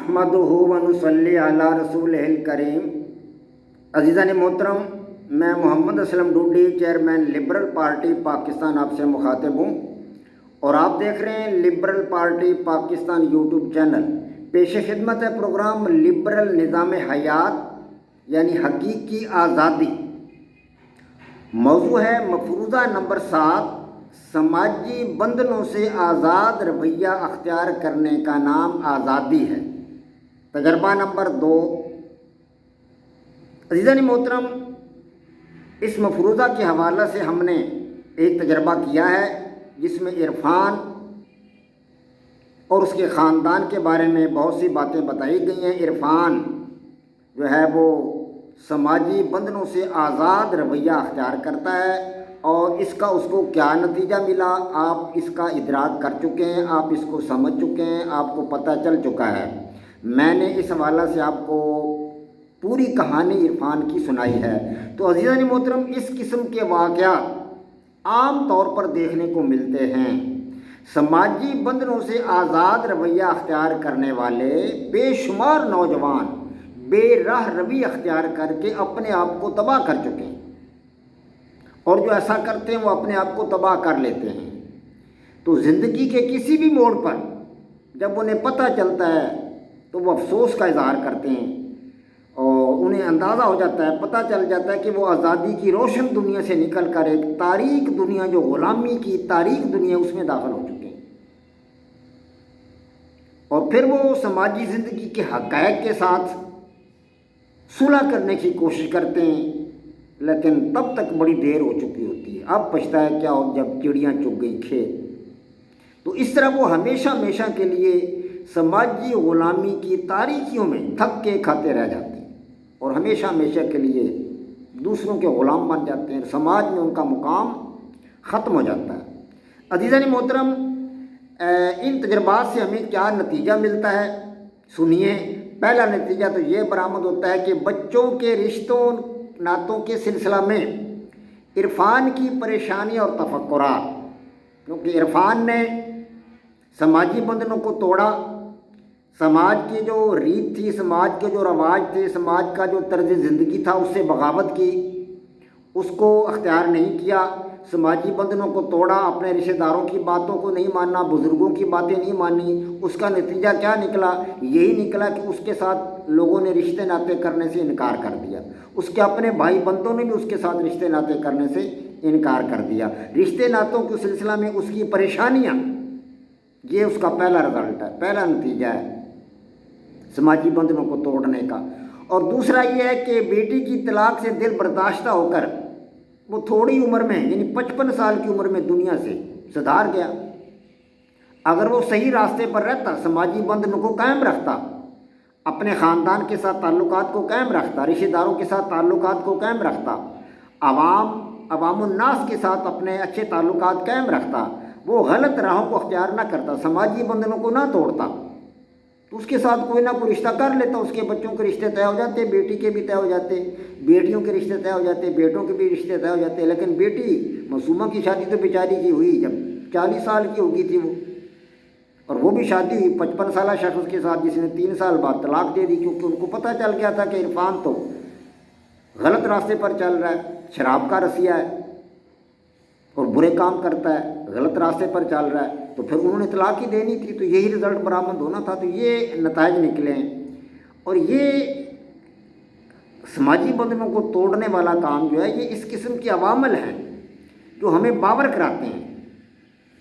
نحمدہ و نصلی علی رسولہ الکریم۔ عزیزان محترم، میں Muhammad Aslam Dodi, chairman liberal party Pakistan آپ سے مخاطب ہوں، اور آپ دیکھ رہے ہیں liberal party Pakistan YouTube channel. پیش خدمت ہے پروگرام لبرل نظام حیات یعنی حقیقی آزادی۔ موضوع ہے مفروضہ نمبر 7، سماجی بندھنوں سے آزاد رویہ اختیار کرنے کا نام آزادی ہے۔ تجربہ نمبر 2۔ عزیزان محترم، اس مفروضہ کے حوالے سے ہم نے ایک تجربہ کیا ہے جس میں عرفان اور اس کے خاندان کے بارے میں بہت سی باتیں بتائی گئی ہیں۔ عرفان جو ہے وہ سماجی بندھنوں سے آزاد رویہ اختیار کرتا ہے، اور اس کو کیا نتیجہ ملا آپ اس کا ادراک کر چکے ہیں، آپ اس کو سمجھ چکے ہیں، آپ کو پتہ چل چکا ہے۔ میں نے اس حوالے سے آپ کو پوری کہانی عرفان کی سنائی ہے۔ تو عزیزان محترم، اس قسم کے واقعات عام طور پر دیکھنے کو ملتے ہیں۔ سماجی بندھنوں سے آزاد رویہ اختیار کرنے والے بے شمار نوجوان بے راہ روی اختیار کر کے اپنے آپ کو تباہ کر چکے ہیں، اور جو ایسا کرتے ہیں وہ اپنے آپ کو تباہ کر لیتے ہیں۔ تو زندگی کے کسی بھی موڑ پر جب انہیں پتہ چلتا ہے تو وہ افسوس کا اظہار کرتے ہیں، اور انہیں اندازہ ہو جاتا ہے، پتہ چل جاتا ہے کہ وہ آزادی کی روشن دنیا سے نکل کر ایک تاریک دنیا، جو غلامی کی تاریک دنیا، اس میں داخل ہو چکے ہیں، اور پھر وہ سماجی زندگی کے حقائق کے ساتھ صلح کرنے کی کوشش کرتے ہیں، لیکن تب تک بڑی دیر ہو چکی ہوتی ہے۔ اب پچھتایا کیا ہو جب چڑیاں چگ گئی کھیت۔ تو اس طرح وہ ہمیشہ ہمیشہ کے لیے سماجی غلامی کی تاریکیوں میں تھک کے کھاتے رہ جاتے ہیں، اور ہمیشہ ہمیشہ کے لیے دوسروں کے غلام بن جاتے ہیں، سماج میں ان کا مقام ختم ہو جاتا ہے۔ عزیزان محترم، ان تجربات سے ہمیں کیا نتیجہ ملتا ہے سنیے۔ پہلا نتیجہ تو یہ برآمد ہوتا ہے کہ بچوں کے رشتوں ناتوں کے سلسلہ میں عرفان کی پریشانی اور تفکرات، کیونکہ عرفان نے سماجی بندھنوں کو توڑا، سماج کی جو ریت تھی، سماج کے جو رواج تھے، سماج کا جو طرز زندگی تھا، اس سے بغاوت کی، اس کو اختیار نہیں کیا، سماجی بندھنوں کو توڑا، اپنے رشتہ داروں کی باتوں کو نہیں ماننا، بزرگوں کی باتیں نہیں مانی۔ اس کا نتیجہ کیا نکلا؟ یہی نکلا کہ اس کے ساتھ لوگوں نے رشتے ناطے کرنے سے انکار کر دیا، اس کے اپنے بھائی بندوں نے بھی اس کے ساتھ رشتے ناطے کرنے سے انکار کر دیا۔ رشتے ناتوں کے سلسلہ میں اس کی پریشانیاں، یہ اس کا پہلا رزلٹ ہے، پہلا نتیجہ ہے سماجی بندھنوں کو توڑنے کا۔ اور دوسرا یہ ہے کہ بیٹی کی طلاق سے دل برداشتہ ہو کر وہ تھوڑی عمر میں، یعنی 55 سال کی عمر میں دنیا سے سدھار گیا۔ اگر وہ صحیح راستے پر رہتا، سماجی بندھنوں کو قائم رکھتا، اپنے خاندان کے ساتھ تعلقات کو قائم رکھتا، رشتہ داروں کے ساتھ تعلقات کو قائم رکھتا، عوام الناس کے ساتھ اپنے اچھے تعلقات قائم رکھتا، وہ غلط راہوں کو اختیار نہ کرتا، سماجی بندھنوں کو نہ توڑتا، تو اس کے ساتھ کوئی نہ کوئی رشتہ کر لیتا، اس کے بچوں کے رشتے طے ہو جاتے، بیٹی کے بھی طے ہو جاتے، بیٹیوں کے رشتے طے ہو جاتے، بیٹوں کے بھی رشتے طے ہو جاتے۔ لیکن بیٹی معصومہ کی شادی تو بیچاری کی ہوئی جب 40 سال کی ہو گئی تھی وہ، اور وہ بھی شادی ہوئی 55 سالہ شخص کے ساتھ جس نے 3 سال بعد طلاق دے دی، کیونکہ ان کو پتہ چل گیا تھا کہ عرفان تو غلط راستے پر چل رہا ہے، شراب کا رسیہ ہے اور برے کام کرتا ہے، غلط راستے پر چل رہا ہے، تو پھر انہوں نے طلاق ہی دینی تھی، تو یہی رزلٹ برآمد ہونا تھا۔ تو یہ نتائج نکلے ہیں، اور یہ سماجی بندھنوں کو توڑنے والا کام جو ہے، یہ اس قسم کے عوامل ہیں جو ہمیں باور کراتے ہیں،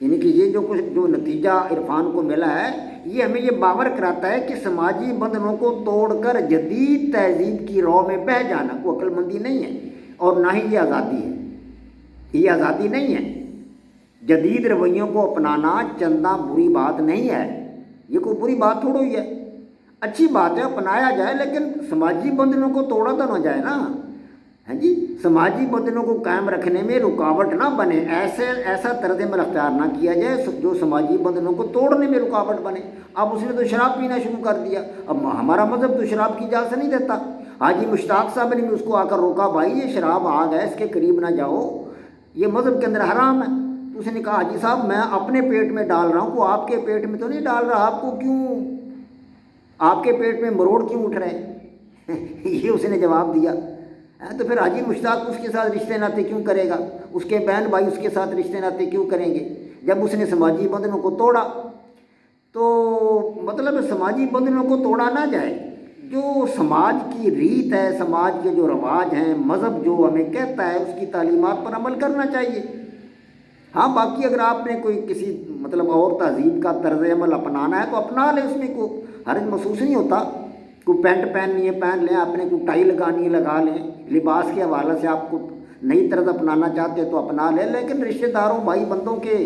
یعنی کہ یہ جو نتیجہ عرفان کو ملا ہے، یہ ہمیں یہ باور کراتا ہے کہ سماجی بندھنوں کو توڑ کر جدید تہذیب کی راہ میں بہہ جانا کوئی عقل مندی نہیں ہے، اور نہ ہی یہ آزادی ہے، یہ آزادی نہیں ہے۔ جدید رویوں کو اپنانا چندہ بری بات نہیں ہے، یہ کوئی بری بات تھوڑو ہی ہے، اچھی بات ہے، اپنایا جائے، لیکن سماجی بندھنوں کو توڑا تو نہ جائے نا، ہاں جی، سماجی بندھنوں کو قائم رکھنے میں رکاوٹ نہ بنے، ایسا طرز عمل اختیار نہ کیا جائے جو سماجی بندھنوں کو توڑنے میں رکاوٹ بنے۔ اب اس نے تو شراب پینا شروع کر دیا، اب ہمارا مذہب تو شراب کی اجازت نہیں دیتا۔ حاجی مشتاق صاحب نے بھی اس کو آ کر روکا، بھائی یہ شراب آگ ہے، اس کے قریب نہ جاؤ، یہ مذہب کے اندر حرام ہے۔ تو اس نے کہا، حاجی صاحب میں اپنے پیٹ میں ڈال رہا ہوں، کو آپ کے پیٹ میں تو نہیں ڈال رہا، آپ کو کیوں آپ کے پیٹ میں مروڑ کیوں اٹھ رہے ہیں؟ یہ اس نے جواب دیا۔ تو پھر حاجی مشتاق اس کے ساتھ رشتے ناطے کیوں کرے گا؟ اس کے بہن بھائی اس کے ساتھ رشتے ناطے کیوں کریں گے؟ جب اس نے سماجی بندھنوں کو توڑا تو مطلب سماجی بندھنوں کو توڑا نہ جائے، جو سماج کی ریت ہے، سماج کے جو رواج ہیں، مذہب جو ہمیں کہتا ہے، اس کی تعلیمات پر عمل کرنا چاہیے۔ ہاں باقی اگر آپ نے کوئی کسی مطلب اور تہذیب کا طرز عمل اپنانا ہے تو اپنا لیں، اس میں کوئی حرج محسوس نہیں ہوتا۔ کوئی پینٹ پہننی ہے پہن لیں، آپ نے کوئی ٹائی لگانی ہے لگا لیں، لباس کے حوالے سے آپ کو نئی طرز اپنانا چاہتے ہیں تو اپنا لیں، لیکن رشتہ داروں بھائی بندوں کے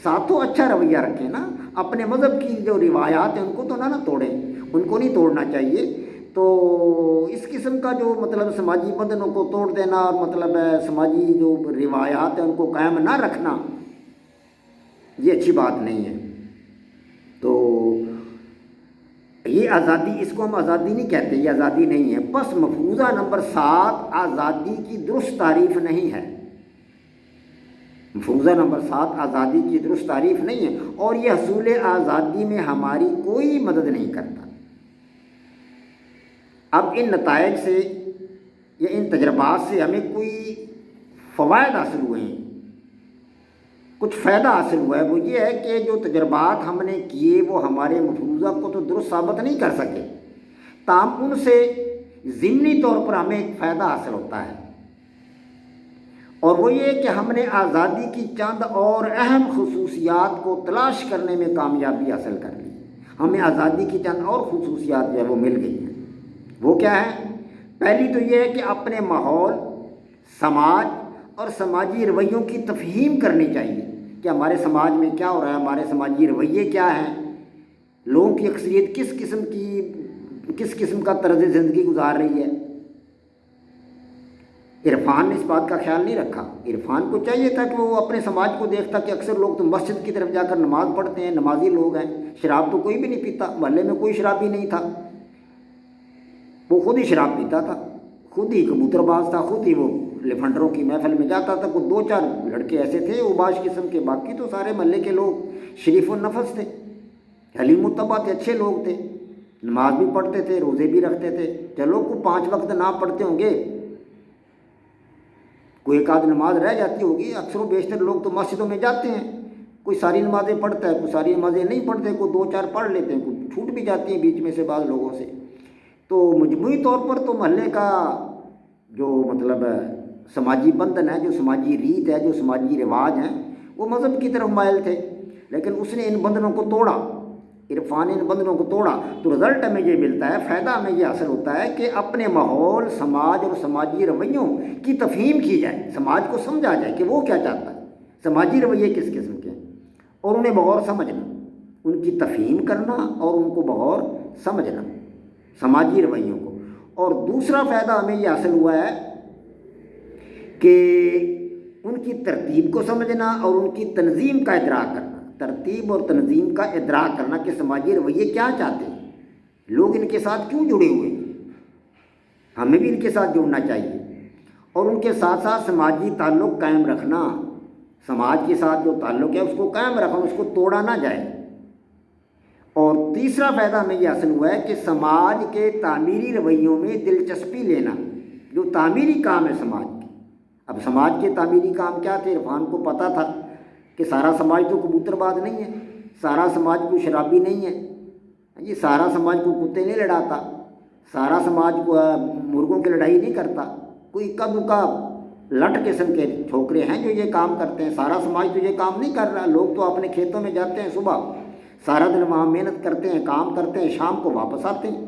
ساتھ تو اچھا رویہ رکھیں نا۔ اپنے مذہب کی جو روایات ہیں ان کو تو نہ توڑیں، ان کو نہیں توڑنا چاہیے۔ تو اس قسم کا جو مطلب سماجی بندھنوں کو توڑ دینا اور مطلب سماجی جو روایات ہیں ان کو قائم نہ رکھنا، یہ اچھی بات نہیں ہے۔ تو یہ آزادی، اس کو ہم آزادی نہیں کہتے، یہ آزادی نہیں ہے۔ بس مفروضہ نمبر 7 آزادی کی درست تعریف نہیں ہے۔ مفروضہ نمبر 7 آزادی کی درست تعریف نہیں ہے، اور یہ حصول آزادی میں ہماری کوئی مدد نہیں کرتا۔ اب ان نتائج سے یا ان تجربات سے ہمیں کوئی فوائد حاصل ہوئے ہیں، کچھ فائدہ حاصل ہوا ہے۔ وہ یہ ہے کہ جو تجربات ہم نے کیے وہ ہمارے مفروضہ کو تو درست ثابت نہیں کر سکے، تاہم ان سے ضمنی طور پر ہمیں ایک فائدہ حاصل ہوتا ہے، اور وہ یہ کہ ہم نے آزادی کی چند اور اہم خصوصیات کو تلاش کرنے میں کامیابی حاصل کر لی۔ ہمیں آزادی کی چند اور خصوصیات جو ہے وہ مل گئی ہیں۔ وہ کیا ہے؟ پہلی تو یہ ہے کہ اپنے ماحول، سماج اور سماجی رویوں کی تفہیم کرنی چاہیے کہ ہمارے سماج میں کیا ہو رہا ہے، ہمارے سماجی رویے کیا ہیں، لوگوں کی اکثریت کس قسم کا طرز زندگی گزار رہی ہے۔ عرفان نے اس بات کا خیال نہیں رکھا۔ عرفان کو چاہیے تھا کہ وہ اپنے سماج کو دیکھتا کہ اکثر لوگ تو مسجد کی طرف جا کر نماز پڑھتے ہیں، نمازی لوگ ہیں، شراب تو کوئی بھی نہیں پیتا، محلے میں کوئی شرابی نہیں تھا، وہ خود ہی شراب پیتا تھا، خود ہی کبوتر باز تھا، خود ہی وہ لفنڈروں کی محفل میں جاتا تھا۔ کوئی 2-4 لڑکے ایسے تھے اوباش قسم کے، باقی تو سارے محلے کے لوگ شریف النفس تھے، حلیم الطبع تھے، اچھے لوگ تھے، نماز بھی پڑھتے تھے، روزے بھی رکھتے تھے۔ چلو کوئی 5 وقت نہ پڑھتے ہوں گے، کوئی ایک آدھ نماز رہ جاتی ہوگی، اکثر و بیشتر لوگ تو مسجدوں میں جاتے ہیں، کوئی ساری نمازیں پڑھتا ہے، کوئی ساری نمازیں نہیں پڑھتے، کوئی 2-4 پڑھ لیتے ہیں، کوئی چھوٹ بھی جاتی ہیں بیچ میں سے بعض لوگوں سے۔ تو مجموعی طور پر تو محلے کا جو مطلب سماجی بندھن ہے، جو سماجی ریت ہے، جو سماجی رواج ہیں، وہ مذہب کی طرف مائل تھے، لیکن اس نے ان بندھنوں کو توڑا، عرفان ان بندھنوں کو توڑا۔ تو رزلٹ ہمیں یہ ملتا ہے، فائدہ ہمیں یہ حاصل ہوتا ہے کہ اپنے ماحول، سماج اور سماجی رویوں کی تفہیم کی جائے، سماج کو سمجھا جائے کہ وہ کیا چاہتا ہے، سماجی رویے کس قسم کے ہیں، اور انہیں بغور سمجھنا، ان کی تفہیم کرنا اور ان کو بغور سمجھنا، سماجی رویوں کو۔ اور دوسرا فائدہ ہمیں یہ حاصل ہوا ہے کہ ان کی ترتیب کو سمجھنا اور ان کی تنظیم کا ادراک کرنا، ترتیب اور تنظیم کا ادراک کرنا کہ سماجی رویے کیا چاہتے ہیں، لوگ ان کے ساتھ کیوں جڑے ہوئے ہیں، ہمیں بھی ان کے ساتھ جڑنا چاہیے، اور ان کے ساتھ ساتھ سماجی تعلق قائم رکھنا، سماج کے ساتھ جو تعلق ہے اس کو قائم رکھنا، اس کو توڑا نہ جائے۔ اور تیسرا فائدہ ہمیں یہ حاصل ہوا ہے کہ سماج کے تعمیری رویوں میں دلچسپی لینا، جو تعمیری کام ہے سماج کے۔ اب سماج کے تعمیری کام کیا تھے؟ عرفان کو پتہ تھا کہ سارا سماج تو کبوتر باز نہیں ہے، سارا سماج کوئی شرابی نہیں ہے، یہ سارا سماج کوئی کتے نہیں لڑاتا، سارا سماج کو مرغوں کی لڑائی نہیں کرتا، کوئی اکا دکا لٹ قسم کے چھوکرے ہیں جو یہ کام کرتے ہیں، سارا سماج تو یہ کام نہیں کر رہا۔ لوگ تو اپنے کھیتوں میں جاتے ہیں، صبح سارا دن وہاں محنت کرتے ہیں، کام کرتے ہیں، شام کو واپس آتے ہیں۔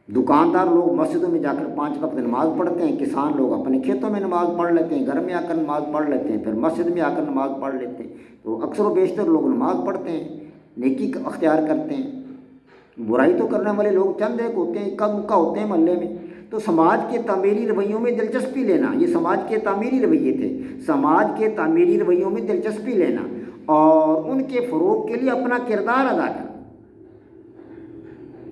دکاندار لوگ مسجدوں میں جا کر 5 وقت نماز پڑھتے ہیں، کسان لوگ اپنے کھیتوں میں نماز پڑھ لیتے ہیں، گھر میں آ کر نماز پڑھ لیتے ہیں، پھر مسجد میں آ کر نماز پڑھ لیتے ہیں۔ تو اکثر و بیشتر لوگ نماز پڑھتے ہیں، نیکی کا اختیار کرتے ہیں، برائی تو کرنے والے لوگ چند ایک ہوتے ہیں، اکا دکا ہوتے ہیں محلے میں۔ تو سماج کے تعمیری رویوں میں دلچسپی لینا، یہ سماج کے تعمیری رویے تھے، سماج کے تعمیری رویوں میں دلچسپی لینا اور ان کے فروغ کے لیے اپنا کردار ادا کرنا،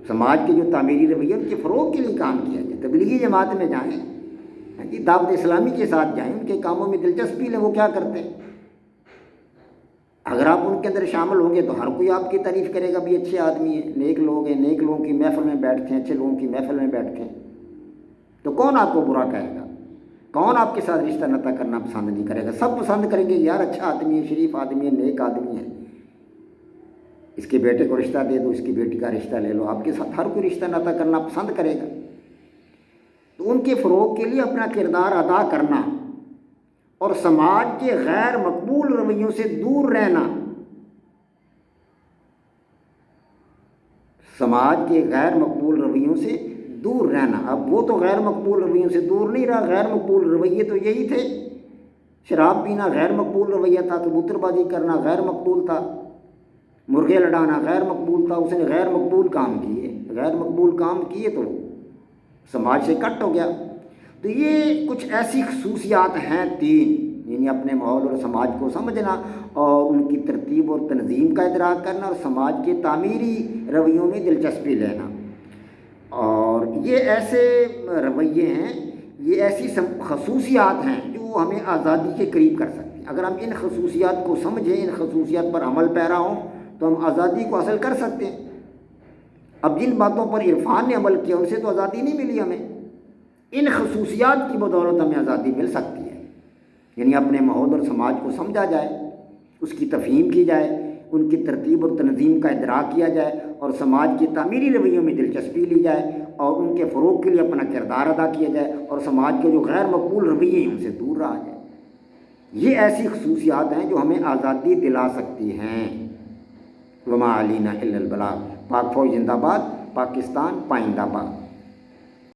سماج کے جو تعمیری رویے ان کے فروغ کے لیے کام کیا جائے۔ تبلیغی جماعت میں جائیں، دعوت اسلامی کے ساتھ جائیں، ان کے کاموں میں دلچسپی لیں، وہ کیا کرتے ہیں۔ اگر آپ ان کے اندر شامل ہوں گے تو ہر کوئی آپ کی تعریف کرے گا بھی اچھے آدمی ہیں، نیک لوگ ہیں، نیک لوگوں کی محفل میں بیٹھتے ہیں، اچھے لوگوں کی محفل میں بیٹھتے ہیں، تو کون آپ کو برا کہے گا؟ کون آپ کے ساتھ رشتہ ناطہ کرنا پسند نہیں کرے گا؟ سب پسند کریں گے، یار اچھا آدمی ہے، شریف آدمی ہے، نیک آدمی ہے، اس کے بیٹے کو رشتہ دے دو، اس کی بیٹی کا رشتہ لے لو، آپ کے ساتھ ہر کوئی رشتہ ناطہ کرنا پسند کرے گا۔ تو ان کے فروغ کے لیے اپنا کردار ادا کرنا اور سماج کے غیر مقبول رویوں سے دور رہنا، سماج کے غیر مقبول رویوں سے دور رہنا۔ اب وہ تو غیر مقبول رویوں سے دور نہیں رہا، غیر مقبول رویے تو یہی تھے، شراب پینا غیر مقبول رویہ تھا، کبوتر بازی کرنا غیر مقبول تھا، مرغے لڑانا غیر مقبول تھا، اس نے غیر مقبول کام کیے، غیر مقبول کام کیے تو سماج سے کٹ ہو گیا۔ تو یہ کچھ ایسی خصوصیات ہیں تین، یعنی اپنے ماحول اور سماج کو سمجھنا اور ان کی ترتیب اور تنظیم کا ادراک کرنا اور سماج کے تعمیری رویوں میں دلچسپی لینا۔ اور یہ ایسے رویے ہیں، یہ ایسی خصوصیات ہیں جو ہمیں آزادی کے قریب کر سکتے ہیں۔ اگر ہم ان خصوصیات کو سمجھیں، ان خصوصیات پر عمل پیرا ہوں تو ہم آزادی کو حاصل کر سکتے ہیں۔ اب جن باتوں پر عرفان نے عمل کیا ان سے تو آزادی نہیں ملی ہمیں، ان خصوصیات کی بدولت ہمیں آزادی مل سکتی ہے، یعنی اپنے ماحول اور سماج کو سمجھا جائے، اس کی تفہیم کی جائے، ان کی ترتیب اور تنظیم کا ادراک کیا جائے اور سماج کے تعمیری رویوں میں دلچسپی لی جائے اور ان کے فروغ کے لیے اپنا کردار ادا کیا جائے اور سماج کے جو غیر مقبول رویے ہیں ان سے دور رہا جائے۔ یہ ایسی خصوصیات ہیں جو ہمیں آزادی دلا سکتی ہیں۔ وما علینا الا البلاغ۔ پاک فوج زندہ باد، پاکستان پائندہ باد۔